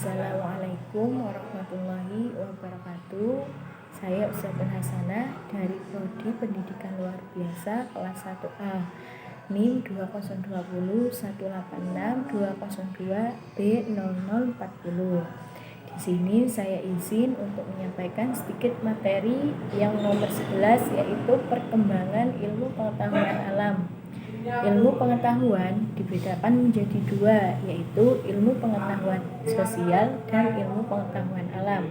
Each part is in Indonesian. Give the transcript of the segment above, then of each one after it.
Assalamualaikum warahmatullahi wabarakatuh. Saya Ustazah Hasanah dari Prodi Pendidikan Luar Biasa kelas 1A, NIM 20201862002B0040. Di sini saya izin untuk menyampaikan sedikit materi yang nomor 11, yaitu perkembangan ilmu pengetahuan alam. Ilmu pengetahuan dibedakan menjadi dua, yaitu ilmu pengetahuan sosial dan ilmu pengetahuan alam.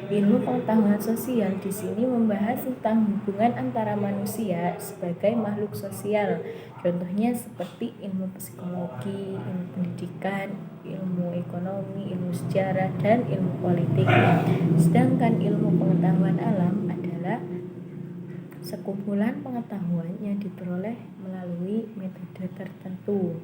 Ilmu pengetahuan sosial di sini membahas tentang hubungan antara manusia sebagai makhluk sosial. Contohnya seperti ilmu psikologi, ilmu pendidikan, ilmu ekonomi, ilmu sejarah, dan ilmu politik. Sedangkan ilmu pengetahuan alam adalah sekumpulan pengetahuan yang diperoleh melalui metode tertentu.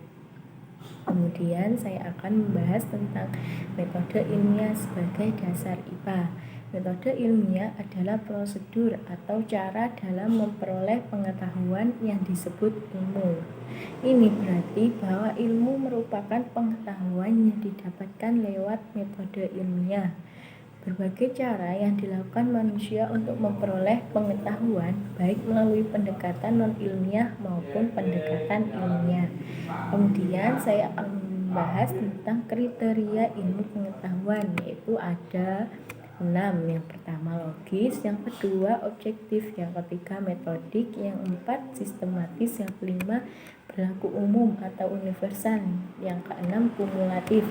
Kemudian saya akan membahas tentang metode ilmiah sebagai dasar IPA. Metode ilmiah adalah prosedur atau cara dalam memperoleh pengetahuan yang disebut ilmu. Ini berarti bahwa ilmu merupakan pengetahuan yang didapatkan lewat metode ilmiah. Berbagai cara yang dilakukan manusia untuk memperoleh pengetahuan, baik melalui pendekatan non-ilmiah maupun pendekatan ilmiah. Kemudian saya akan membahas tentang kriteria ilmu pengetahuan, yaitu ada 6. Yang pertama logis, yang kedua objektif, yang ketiga metodik, yang keempat sistematis, yang kelima berlaku umum atau universal, yang keenam kumulatif.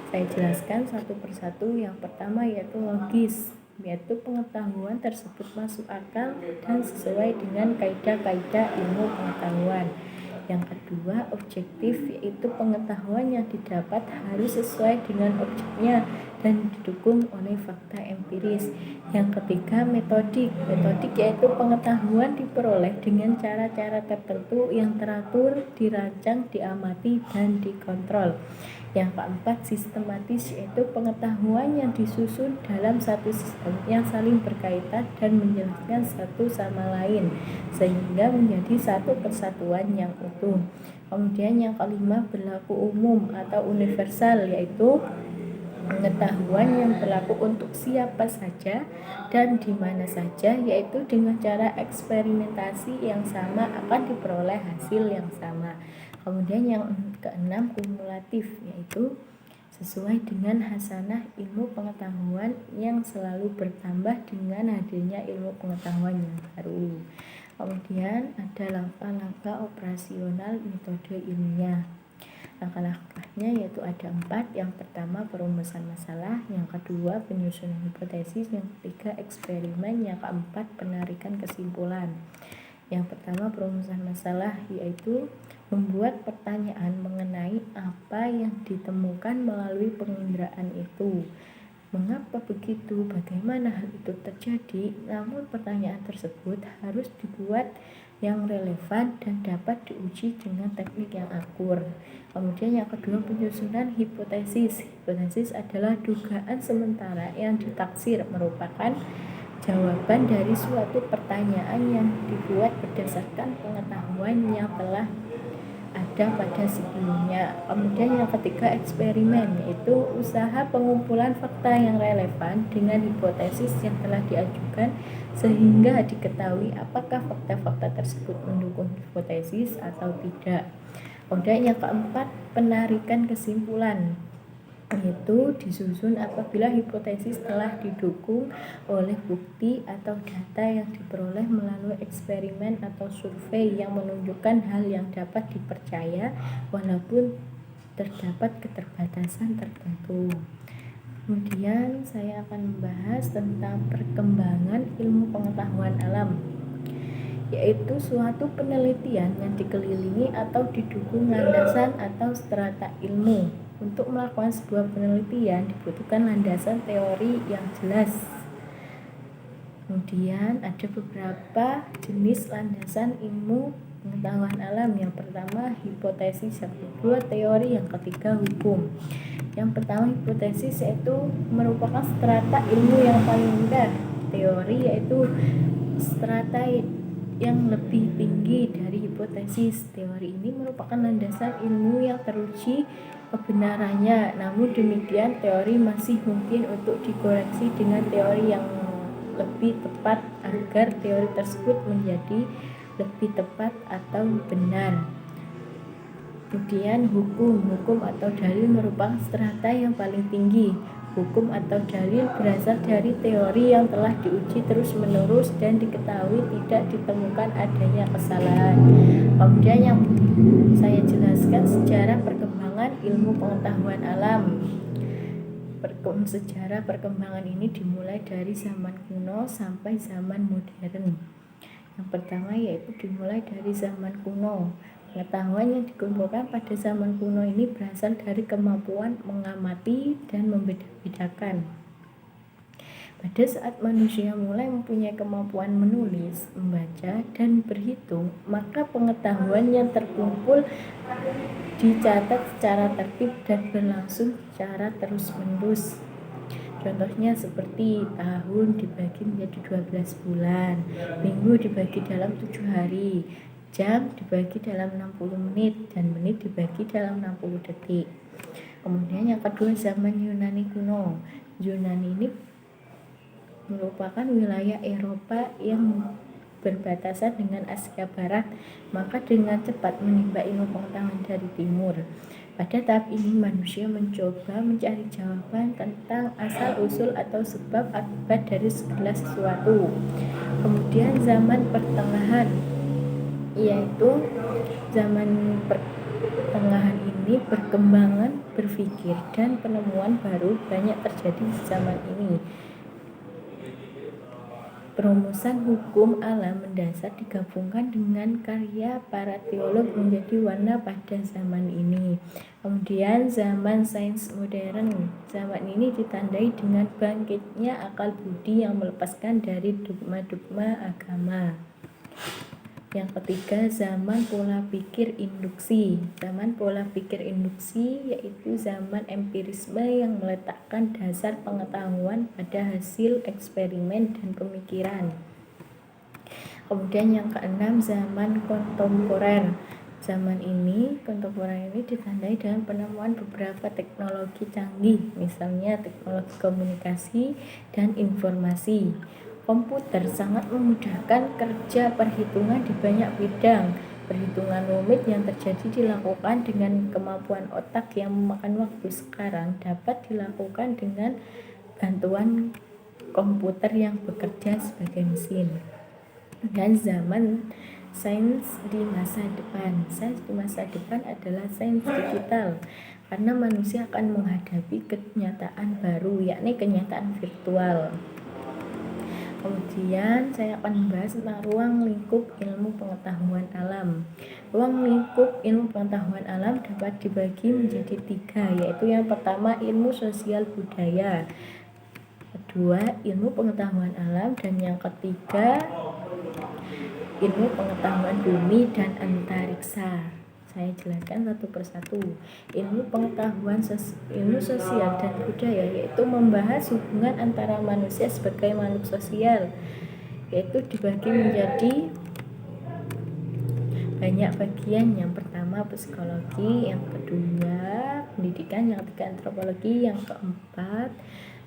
Saya jelaskan satu persatu. Yang pertama yaitu logis, yaitu pengetahuan tersebut masuk akal dan sesuai dengan kaidah-kaidah ilmu pengetahuan. Yang kedua objektif, yaitu pengetahuan yang didapat harus sesuai dengan objeknya dan didukung oleh fakta empiris. Yang ketiga metodik, yaitu pengetahuan diperoleh dengan cara-cara tertentu yang teratur, dirancang, diamati, dan dikontrol. Yang keempat sistematis, yaitu pengetahuan yang disusun dalam satu sistem yang saling berkaitan dan menjelaskan satu sama lain sehingga menjadi satu kesatuan yang utuh. Kemudian yang kelima berlaku umum atau universal, yaitu pengetahuan yang berlaku untuk siapa saja dan di mana saja, yaitu dengan cara eksperimentasi yang sama akan diperoleh hasil yang sama. Kemudian yang keenam kumulatif, yaitu sesuai dengan hasanah ilmu pengetahuan yang selalu bertambah dengan hadirnya ilmu pengetahuan yang baru. Kemudian ada langkah-langkah operasional metode ilmiah. Langkah-langkahnya yaitu ada 4. Yang pertama perumusan masalah, yang kedua penyusunan hipotesis, yang ketiga eksperimen, yang keempat penarikan kesimpulan. Yang pertama perumusan masalah, yaitu membuat pertanyaan mengenai apa yang ditemukan melalui penginderaan itu. Mengapa begitu? Bagaimana hal itu terjadi? Namun pertanyaan tersebut harus dibuat yang relevan dan dapat diuji dengan teknik yang akur. Kemudian yang kedua penyusunan hipotesis. Hipotesis adalah dugaan sementara yang ditaksir merupakan jawaban dari suatu pertanyaan yang dibuat berdasarkan pengetahuan yang telah ada pada sebelumnya. Kemudian yang ketiga eksperimen, yaitu usaha pengumpulan fakta yang relevan dengan hipotesis yang telah diajukan sehingga diketahui apakah fakta-fakta tersebut mendukung hipotesis atau tidak. Kemudian yang keempat penarikan kesimpulan, yaitu disusun apabila hipotesis telah didukung oleh bukti atau data yang diperoleh melalui eksperimen atau survei yang menunjukkan hal yang dapat dipercaya walaupun terdapat keterbatasan tertentu. Kemudian saya akan membahas tentang perkembangan ilmu pengetahuan alam, yaitu suatu penelitian yang dikelilingi atau didukung landasan atau strata ilmu. Untuk melakukan sebuah penelitian dibutuhkan landasan teori yang jelas. Kemudian ada beberapa jenis landasan ilmu pengetahuan alam. Yang pertama hipotesis, yang kedua teori, yang ketiga hukum. Yang pertama hipotesis, yaitu merupakan strata ilmu yang paling rendah. Teori yaitu strata yang lebih tinggi dari hipotesis. Teori ini merupakan landasan ilmu yang teruji kebenarannya. Namun demikian, teori masih mungkin untuk dikoreksi dengan teori yang lebih tepat agar teori tersebut menjadi lebih tepat atau benar. Kemudian hukum atau dalil merupakan strata yang paling tinggi. Hukum atau dalil berasal dari teori yang telah diuji terus-menerus dan diketahui tidak ditemukan adanya kesalahan. Kemudian yang saya jelaskan sejarah perkembangan ilmu pengetahuan alam. Sejarah perkembangan ini dimulai dari zaman kuno sampai zaman modern. Yang pertama yaitu dimulai dari zaman kuno. Pengetahuan yang dikumpulkan pada zaman kuno ini berasal dari kemampuan mengamati dan membeda-bedakan. Pada saat manusia mulai mempunyai kemampuan menulis, membaca, dan berhitung, maka pengetahuan yang terkumpul dicatat secara tertib dan berlangsung secara terus-menerus. Contohnya seperti tahun dibagi menjadi 12 bulan, minggu dibagi dalam 7 hari, jam dibagi dalam 60 menit, dan menit dibagi dalam 60 detik. Kemudian yang kedua, zaman Yunani kuno. Yunani ini merupakan wilayah Eropa yang berbatasan dengan Asia Barat, maka dengan cepat menimba ilmu pengetahuan dari timur. Pada tahap ini manusia mencoba mencari jawaban tentang asal-usul atau sebab akibat dari segala sesuatu. Kemudian zaman pertengahan, yaitu zaman pertengahan ini perkembangan berpikir dan penemuan baru banyak terjadi di zaman ini. Perumusan hukum alam mendasar digabungkan dengan karya para teolog menjadi warna pada zaman ini. Kemudian zaman sains modern. Zaman ini ditandai dengan bangkitnya akal budi yang melepaskan dari dogma-dogma agama. Yang ketiga, zaman pola pikir induksi. Zaman pola pikir induksi yaitu zaman empirisme yang meletakkan dasar pengetahuan pada hasil eksperimen dan pemikiran. Kemudian yang keenam, zaman kontemporer. Zaman kontemporer ini ditandai dengan penemuan beberapa teknologi canggih, misalnya teknologi komunikasi dan informasi. Komputer sangat memudahkan kerja perhitungan di banyak bidang. Perhitungan rumit yang terjadi dilakukan dengan kemampuan otak yang memakan waktu sekarang dapat dilakukan dengan bantuan komputer yang bekerja sebagai mesin. Dan zaman sains di masa depan. Sains di masa depan adalah sains digital, karena manusia akan menghadapi kenyataan baru, yakni kenyataan virtual. Kemudian saya akan membahas tentang ruang lingkup ilmu pengetahuan alam. Ruang lingkup ilmu pengetahuan alam dapat dibagi menjadi 3, yaitu yang pertama ilmu sosial budaya, kedua ilmu pengetahuan alam, dan yang ketiga ilmu pengetahuan bumi dan antariksa. Saya jelaskan satu persatu. Ilmu pengetahuan ilmu sosial dan budaya yaitu membahas hubungan antara manusia sebagai makhluk sosial, yaitu dibagi menjadi banyak bagian. Yang pertama psikologi, yang kedua pendidikan, yang ketiga antropologi, yang keempat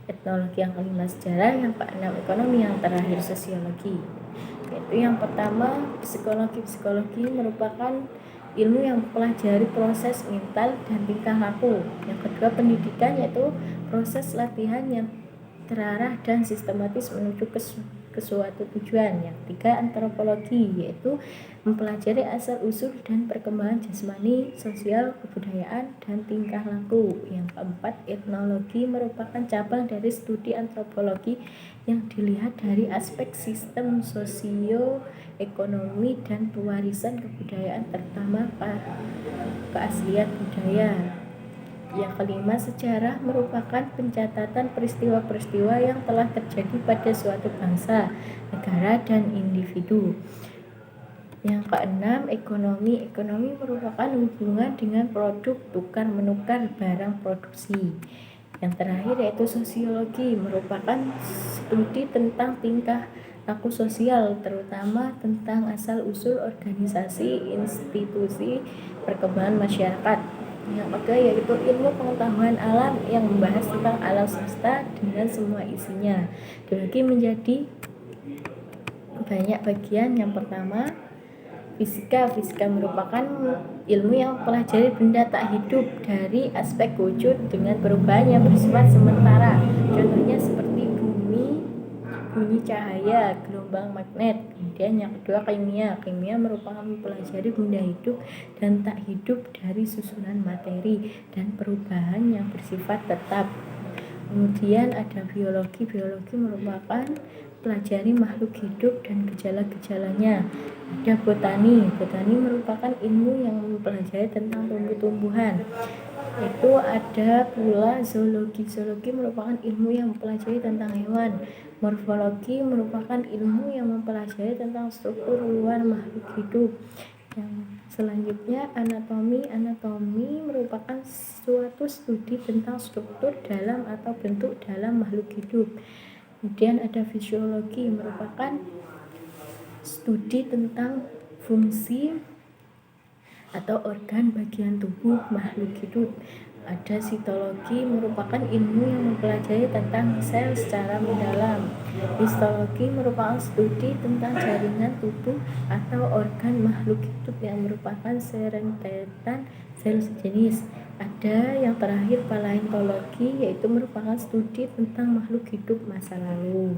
etnologi, yang kelima sejarah, yang keenam ekonomi, yang terakhir sosiologi. Yaitu yang pertama psikologi merupakan ilmu yang mempelajari proses mental dan tingkah laku. Yang kedua pendidikan, yaitu proses latihan yang terarah dan sistematis menuju ke suatu tujuan. Yang ketiga antropologi, yaitu mempelajari asal-usul dan perkembangan jasmani, sosial, kebudayaan, dan tingkah laku. Yang keempat etnologi merupakan cabang dari studi antropologi yang dilihat dari aspek sistem sosio-ekonomi dan pewarisan kebudayaan, terutama keaslian budaya. Yang kelima sejarah merupakan pencatatan peristiwa-peristiwa yang telah terjadi pada suatu bangsa, negara, dan individu. Yang keenam ekonomi merupakan hubungan dengan produk tukar-menukar barang produksi. Yang terakhir yaitu sosiologi, merupakan studi tentang tingkah laku sosial, terutama tentang asal-usul organisasi, institusi, perkembangan masyarakat. Yang kedua yaitu ilmu pengetahuan alam yang membahas tentang alam semesta dengan semua isinya. Dibagi menjadi banyak bagian. Yang pertama, fisika. Fisika merupakan ilmu yang mempelajari benda tak hidup dari aspek wujud dengan perubahan yang bersifat sementara. Contohnya seperti bumi, bunyi cahaya, gelombang magnet. Kemudian yang kedua kimia. Kimia merupakan mempelajari benda hidup dan tak hidup dari susunan materi dan perubahan yang bersifat tetap. Kemudian ada biologi. Biologi merupakan pelajari makhluk hidup dan gejala-gejalanya. Ada botani. Botani merupakan ilmu yang mempelajari tentang tumbuh-tumbuhan. Itu ada pula zoologi. Zoologi merupakan ilmu yang mempelajari tentang hewan. Morfologi merupakan ilmu yang mempelajari tentang struktur luar makhluk hidup. Yang selanjutnya anatomi. Anatomi merupakan suatu studi tentang struktur dalam atau bentuk dalam makhluk hidup. Kemudian ada fisiologi, merupakan studi tentang fungsi atau organ bagian tubuh makhluk hidup. Ada sitologi, merupakan ilmu yang mempelajari tentang sel secara mendalam. Histologi merupakan studi tentang jaringan tubuh atau organ makhluk hidup yang merupakan serentetan sel sejenis. Ada yang terakhir paleontologi, yaitu merupakan studi tentang makhluk hidup masa lalu.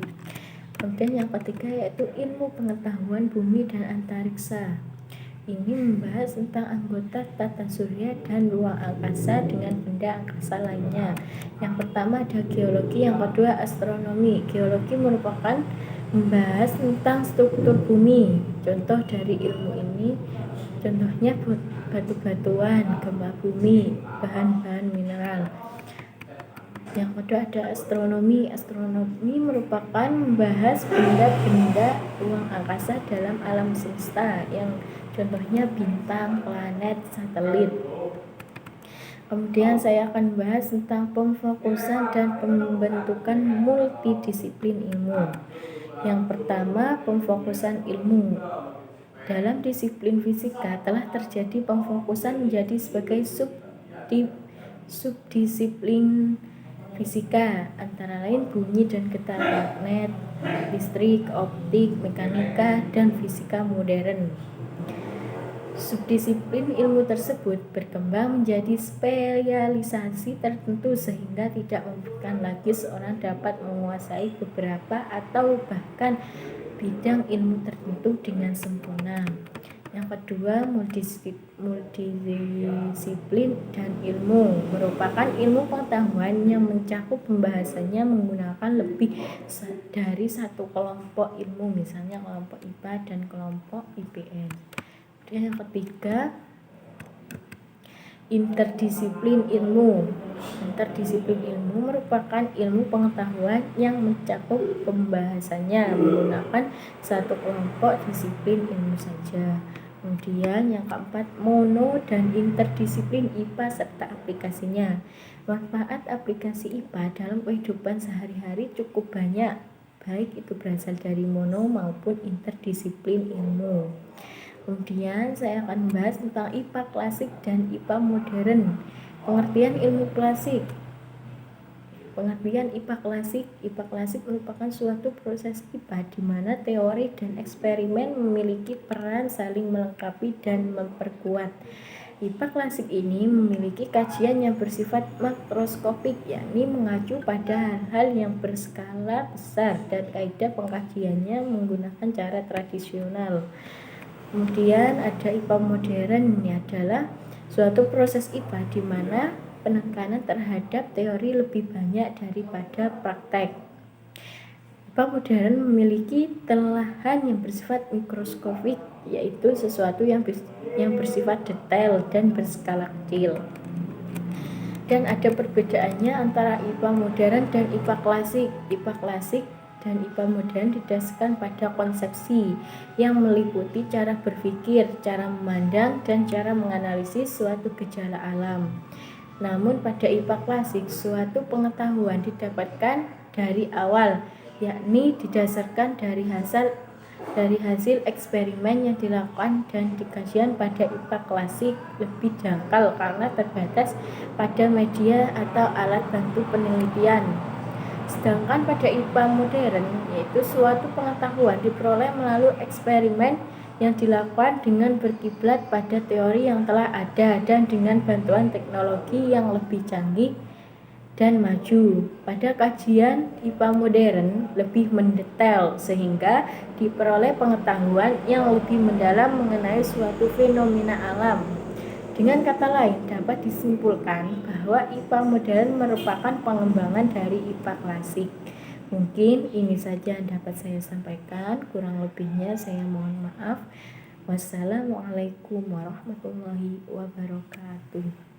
Kemudian yang ketiga yaitu ilmu pengetahuan bumi dan antariksa. Ini membahas tentang anggota tata surya dan ruang angkasa dengan benda angkasa lainnya. Yang pertama ada geologi, yang kedua astronomi. Geologi merupakan membahas tentang struktur bumi. Contoh dari ilmu ini, contohnya batu-batuan, gempa bumi, bahan-bahan mineral. Yang kedua ada astronomi. Astronomi merupakan membahas benda-benda ruang angkasa dalam alam semesta, yang contohnya bintang, planet, satelit. Kemudian saya akan bahas tentang pemfokusan dan pembentukan multidisiplin ilmu. Yang pertama, pemfokusan ilmu. Dalam disiplin fisika telah terjadi pemfokusan menjadi sebagai subdisiplin fisika, antara lain bunyi dan getar magnet, listrik, optik, mekanika, dan fisika modern. Subdisiplin ilmu tersebut berkembang menjadi spesialisasi tertentu sehingga tidak memungkinkan lagi seorang dapat menguasai beberapa atau bahkan bidang ilmu tertentu dengan sempurna. Yang kedua, multidisiplin dan ilmu merupakan ilmu pengetahuan yang mencakup pembahasannya menggunakan lebih dari satu kelompok ilmu, misalnya kelompok IPA dan kelompok IPS. Yang ketiga, interdisiplin ilmu. Interdisiplin ilmu merupakan ilmu pengetahuan yang mencakup pembahasannya menggunakan satu kelompok disiplin ilmu saja. Kemudian yang keempat, mono dan interdisiplin IPA serta aplikasinya. Manfaat aplikasi IPA dalam kehidupan sehari-hari cukup banyak, baik itu berasal dari mono maupun interdisiplin ilmu. Kemudian saya akan membahas tentang IPA klasik dan IPA modern. Pengertian ilmu klasik. Pengertian IPA klasik merupakan suatu proses IPA di mana teori dan eksperimen memiliki peran saling melengkapi dan memperkuat. IPA klasik ini memiliki kajian yang bersifat makroskopik, yakni mengacu pada hal-hal yang berskala besar, dan kaidah pengkajiannya menggunakan cara tradisional. Kemudian ada IPA modern. Ini adalah suatu proses IPA di mana penekanan terhadap teori lebih banyak daripada praktek. IPA modern memiliki telahan yang bersifat mikroskopik, yaitu sesuatu yang bersifat detail dan berskala kecil. Dan ada perbedaannya antara IPA modern dan IPA klasik. IPA klasik dan IPA modern didasarkan pada konsepsi yang meliputi cara berpikir, cara memandang, dan cara menganalisis suatu gejala alam. Namun pada IPA klasik, suatu pengetahuan didapatkan dari awal, yakni didasarkan dari Dari hasil eksperimen yang dilakukan dan dikajian pada IPA klasik lebih jangkal karena terbatas pada media atau alat bantu penelitian. Sedangkan pada IPA modern, yaitu suatu pengetahuan diperoleh melalui eksperimen yang dilakukan dengan berkiblat pada teori yang telah ada dan dengan bantuan teknologi yang lebih canggih dan maju. Pada kajian IPA modern lebih mendetail sehingga diperoleh pengetahuan yang lebih mendalam mengenai suatu fenomena alam. Dengan kata lain, dapat disimpulkan bahwa IPA modern merupakan pengembangan dari IPA klasik. Mungkin ini saja yang dapat saya sampaikan, kurang lebihnya saya mohon maaf. Wassalamualaikum warahmatullahi wabarakatuh.